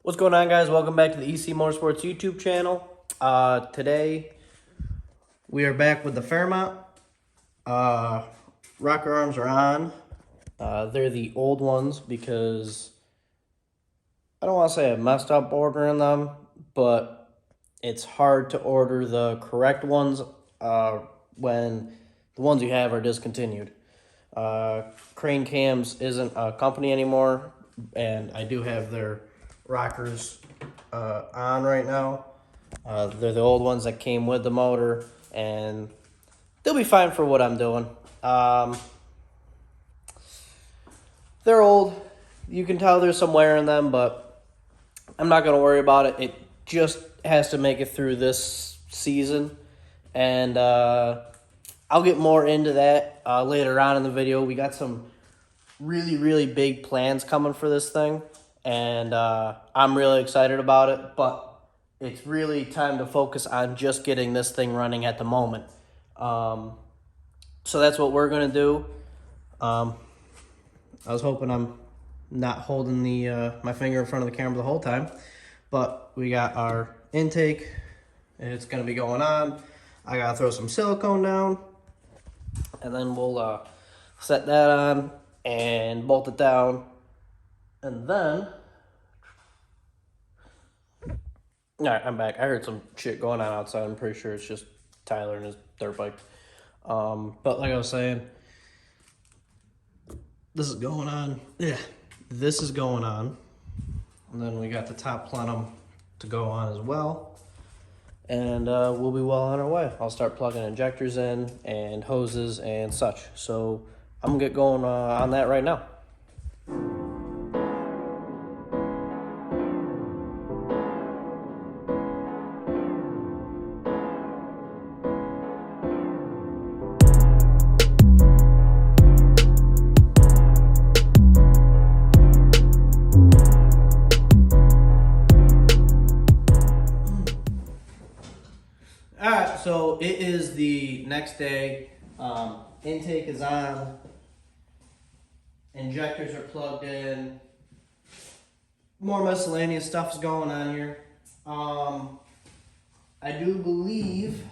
What's going on, guys? Welcome back to the EC MotorSports YouTube channel. Today we are back with the Fairmont. Rocker arms are on. They're the old ones because I don't want to say I messed up ordering them, but it's hard to order the correct ones when the ones you have are discontinued. Crane Cams isn't a company anymore, and I do have their rockers on right now. They're the old ones that came with the motor, and they'll be fine for what I'm doing. They're old. You can tell there's some wear in them, but I'm not going to worry about it. It just has to make it through this season, and I'll get more into that later on in the video. We got some really big plans coming for this thing, and I'm really excited about it, but it's really time to focus on just getting this thing running at the moment. So that's what we're going to do. I was hoping I'm not holding my finger in front of the camera the whole time, but we got our intake. It's going to be going on. I got to throw some silicone down, and then we'll set that on and bolt it down, and then, all right, I'm back. I heard some shit going on outside. I'm pretty sure it's just Tyler and his dirt bike. But like I was saying, this is going on. Yeah, this is going on. And then we got the top plenum to go on as well. And we'll be well on our way. I'll start plugging injectors in and hoses and such. So I'm gonna get going on that right now. Alright, so it is the next day. Intake is on. Injectors are plugged in. More miscellaneous stuff's going on here. I do believe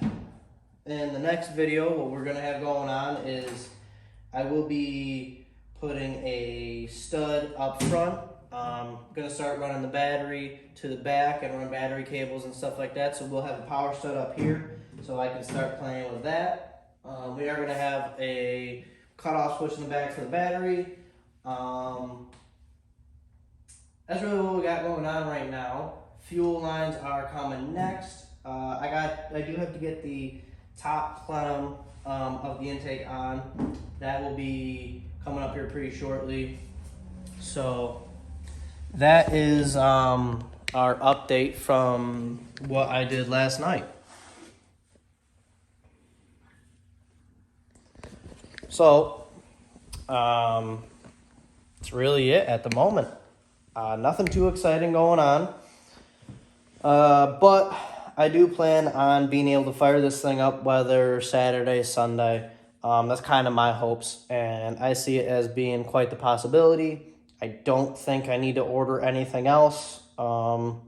in the next video what we're going to have going on is I will be putting a stud up front. I'm going to start running the battery to the back and run battery cables and stuff like that. So we'll have a power stud up here so I can start playing with that. We are going to have a cutoff switch in the back for the battery. That's really what we got going on right now. Fuel lines are coming next. I do have to get the top plenum of the intake on. That will be coming up here pretty shortly. So that is our update from what I did last night. So that's really it at the moment. Nothing too exciting going on. But I do plan on being able to fire this thing up whether Saturday, Sunday. That's kind of my hopes, and I see it as being quite the possibility. I don't think I need to order anything else. And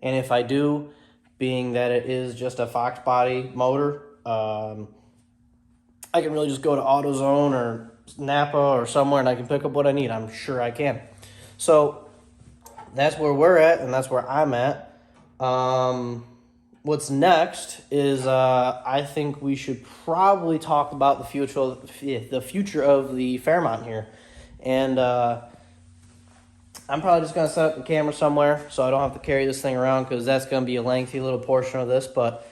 if I do, being that it is just a Fox body motor, I can really just go to AutoZone or Napa or somewhere and I can pick up what I need. I'm sure I can. So that's where we're at, and that's where I'm at. What's next is I think we should probably talk about the future of the Fairmont here. And I'm probably just going to set up the camera somewhere so I don't have to carry this thing around, because that's going to be a lengthy little portion of this. But,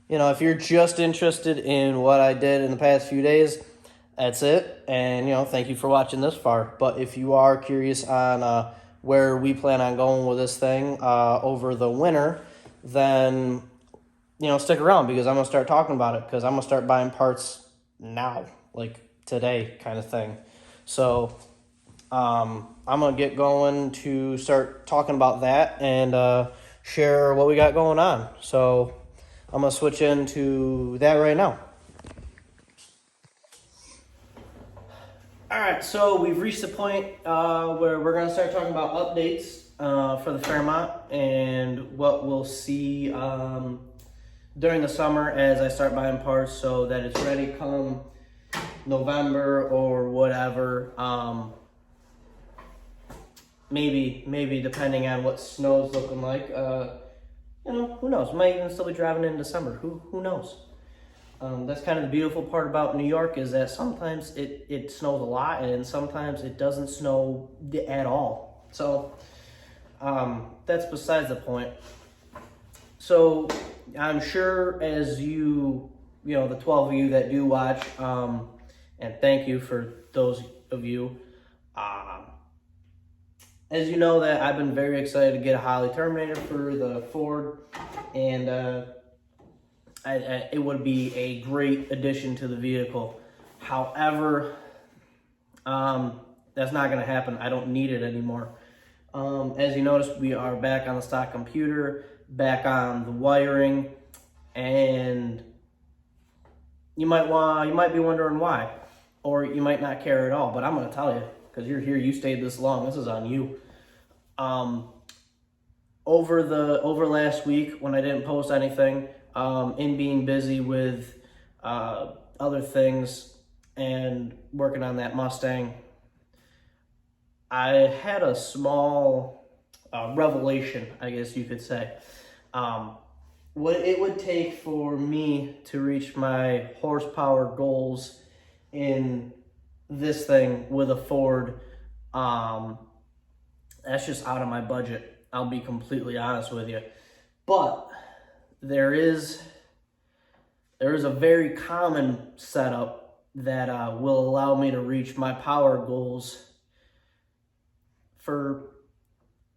you know, if you're just interested in what I did in the past few days, that's it. And, you know, thank you for watching this far. But if you are curious on where we plan on going with this thing over the winter, then, you know, stick around, because I'm going to start talking about it, because I'm going to start buying parts now, like today kind of thing. So I'm going to get going to start talking about that and share what we got going on. So I'm going to switch into that right now. All right, so we've reached the point where we're going to start talking about updates. for the Fairmont, and what we'll see during the summer as I start buying parts so that it's ready come November or whatever. Maybe depending on what snow's looking like. Who knows? Might even still be driving in December. Who knows? That's kind of the beautiful part about New York is that sometimes it snows a lot and sometimes it doesn't snow at all. So that's besides the point. So I'm sure as the 12 of you that do watch, and thank you for those of you, as you know that I've been very excited to get a Harley Terminator for the Ford, and it would be a great addition to the vehicle. However, that's not going to happen. I don't need it anymore. As you notice, we are back on the stock computer, back on the wiring, and you might be wondering why, or you might not care at all. But I'm going to tell you, because you're here, you stayed this long. This is on you. Over last week when I didn't post anything, in being busy with other things and working on that Mustang, I had a small revelation, I guess you could say. What it would take for me to reach my horsepower goals in this thing with a Ford, that's just out of my budget. I'll be completely honest with you. But there is a very common setup that will allow me to reach my power goals for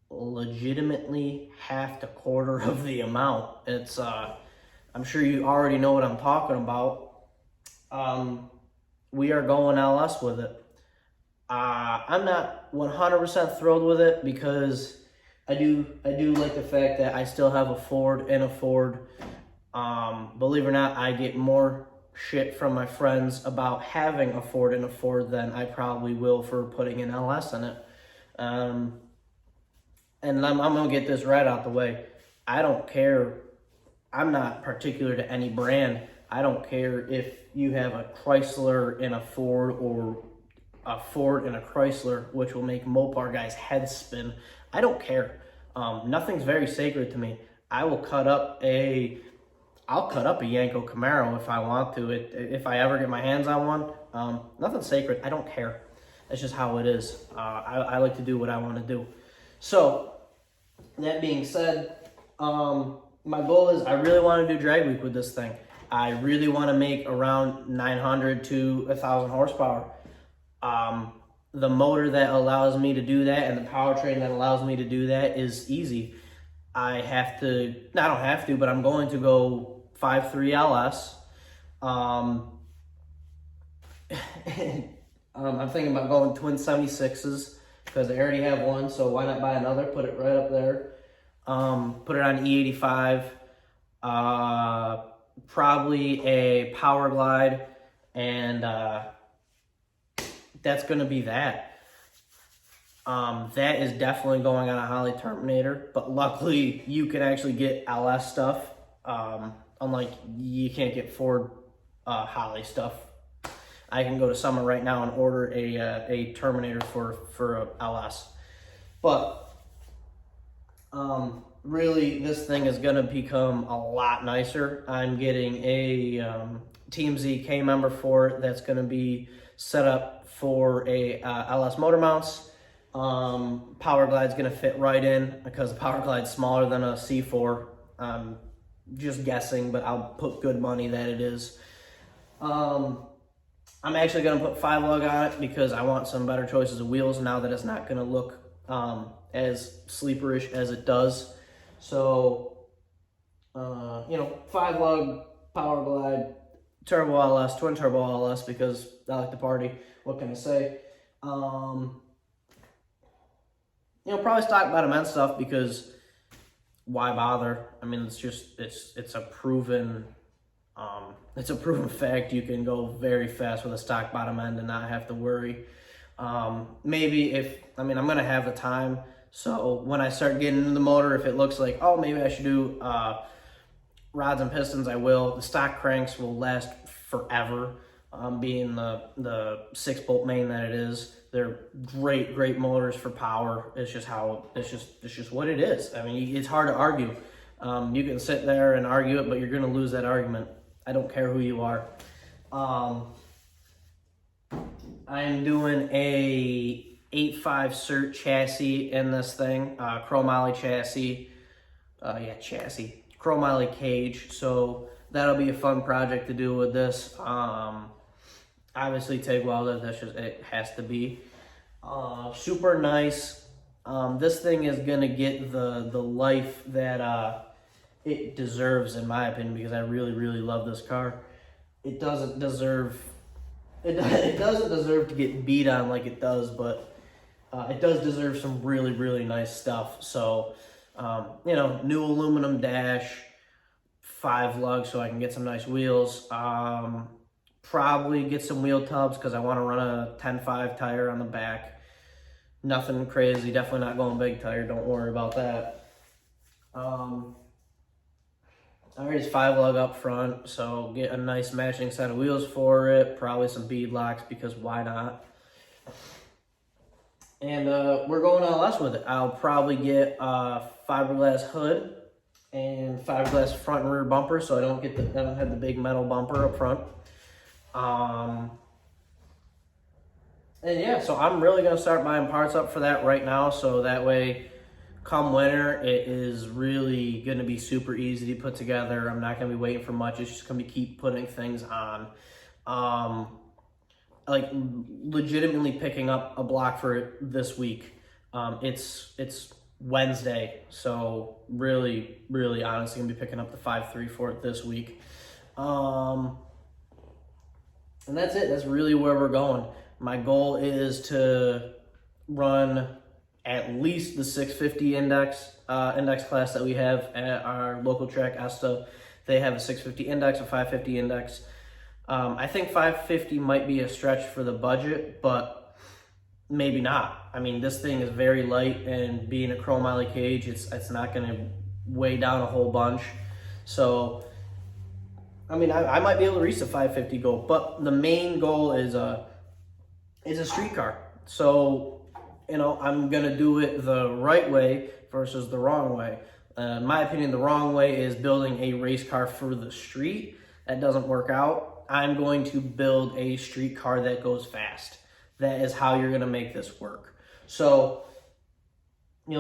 legitimately half to quarter of the amount. It's I'm sure you already know what I'm talking about. We are going LS with it. I'm not 100% thrilled with it because I do like the fact that I still have a Ford and a Ford. Believe it or not, I get more shit from my friends about having a Ford and a Ford than I probably will for putting an LS in it. And I'm going to get this right out the way. I don't care. I'm not particular to any brand. I don't care if you have a Chrysler and a Ford or a Ford and a Chrysler, which will make Mopar guys' heads spin. I don't care. Nothing's very sacred to me. I'll cut up a Yanko Camaro if I want to. If I ever get my hands on one, nothing's sacred. I don't care. That's just how it is. I like to do what I want to do. So, that being said, my goal is I really want to do drag week with this thing. I really want to make around 900 to 1,000 horsepower. The motor that allows me to do that and the powertrain that allows me to do that is easy. I don't have to, but I'm going to go 5.3 LS. I'm thinking about going twin 76s because I already have one, so why not buy another, put it right up there. Put it on E85, probably a Power Glide, and that's going to be that. That is definitely going on a Harley Terminator, but luckily you can actually get LS stuff, unlike you can't get Ford Harley stuff. I can go to Summer right now and order a Terminator for a LS. But really, this thing is going to become a lot nicer. I'm getting a Team ZK member for it that's going to be set up for a LS motor mounts. Power Glide's going to fit right in because the Power Glide's smaller than a C4. Just guessing, but I'll put good money that it is. I'm actually going to put 5-lug on it because I want some better choices of wheels now that it's not going to look as sleeperish as it does. So, 5-lug, Power Glide, Turbo LS, Twin Turbo LS because I like to party. What can I say? Probably stock bottom end stuff because why bother? I mean, it's a proven fact you can go very fast with a stock bottom end and not have to worry. I'm going to have the time, So when I start getting into the motor, if it looks like, oh, maybe I should do rods and pistons, I will. The stock cranks will last forever, being the 6-bolt main that it is. They're great motors for power. It's just what it is. I mean, it's hard to argue. You can sit there and argue it, but you're going to lose that argument. I don't care who you are. I'm doing a 8.5 cert chassis in this thing, chromoly chassis. Chassis. Chromoly cage. So that'll be a fun project to do with this. Obviously TIG welded, it has to be. Super nice. This thing is gonna get the life that it deserves, in my opinion, because I really love this car. It doesn't deserve to get beat on like it does, but it does deserve some really nice stuff. So new aluminum dash, 5 lugs so I can get some nice wheels. Probably get some wheel tubs because I want to run a 10.5 tire on the back. Nothing crazy, definitely not going big tire, don't worry about that. There's 5 lug up front, so get a nice matching set of wheels for it, probably some bead locks because why not? And we're going LS with it. I'll probably get a fiberglass hood and fiberglass front and rear bumper, so I don't have the big metal bumper up front. And yeah, so I'm really gonna start buying parts up for that right now, so that way, come winter, it is really gonna be super easy to put together. I'm not gonna be waiting for much. It's just gonna be keep putting things on. Like legitimately picking up a block for it this week. It's Wednesday, so really honestly gonna be picking up the 5.3 for it this week. And that's it. That's really where we're going. My goal is to run at least the 650 index class that we have at our local track, Esta. They have a 650 index, a 550 index. I think 550 might be a stretch for the budget, but maybe not. I mean, this thing is very light, and being a chromoly cage, it's not going to weigh down a whole bunch. So, I mean, I might be able to reach the 550 goal, but the main goal is a street car. So, I'm going to do it the right way versus the wrong way. In my opinion, the wrong way is building a race car for the street. That doesn't work out. I'm going to build a street car that goes fast. That is how you're going to make this work. So,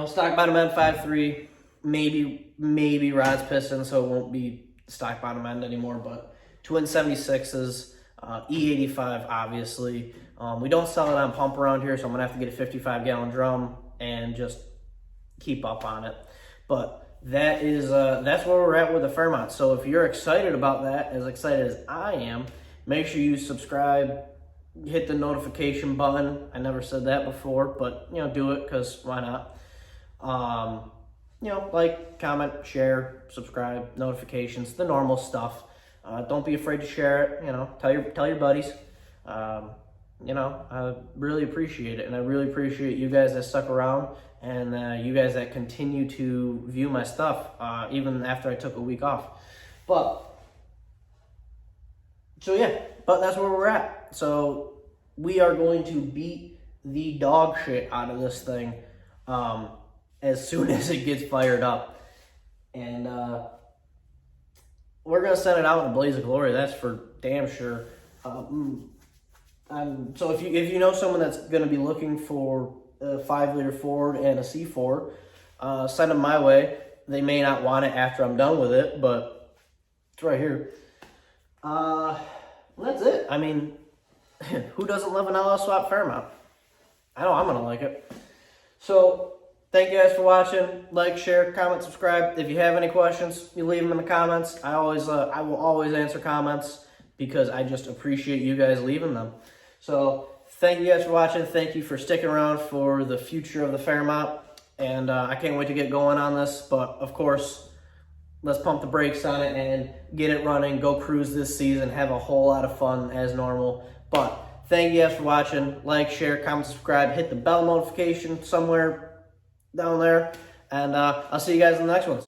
stock bottom end 5.3, maybe rods pistons, so it won't be stock bottom end anymore, but twin 76s, E85 obviously. We don't sell it on pump around here, so I'm gonna have to get a 55-gallon drum and just keep up on it. But that's where we're at with the Fairmont. So if you're excited about that, as excited as I am, make sure you subscribe, hit the notification button. I never said that before, but do it because why not? Like, comment, share, subscribe, notifications, the normal stuff. Don't be afraid to share it. Tell your buddies. I really appreciate it, and I really appreciate you guys that stuck around, and you guys that continue to view my stuff, even after I took a week off. But that's where we're at. So we are going to beat the dog shit out of this thing as soon as it gets fired up, and we're gonna send it out in a blaze of glory. That's for damn sure. So if you know someone that's gonna be looking for a 5-liter Ford and a C4, send them my way. They may not want it after I'm done with it, but it's right here. That's it. I mean, who doesn't love an LS swap Fairmont? I know I'm gonna like it. So thank you guys for watching. Like, share, comment, subscribe. If you have any questions, you leave them in the comments. I will always answer comments because I just appreciate you guys leaving them. So thank you guys for watching. Thank you for sticking around for the future of the Fairmont. And I can't wait to get going on this. But of course, let's pump the brakes on it and get it running. Go cruise this season. Have a whole lot of fun as normal. But thank you guys for watching. Like, share, comment, subscribe. Hit the bell notification somewhere. down there. And I'll see you guys in the next one.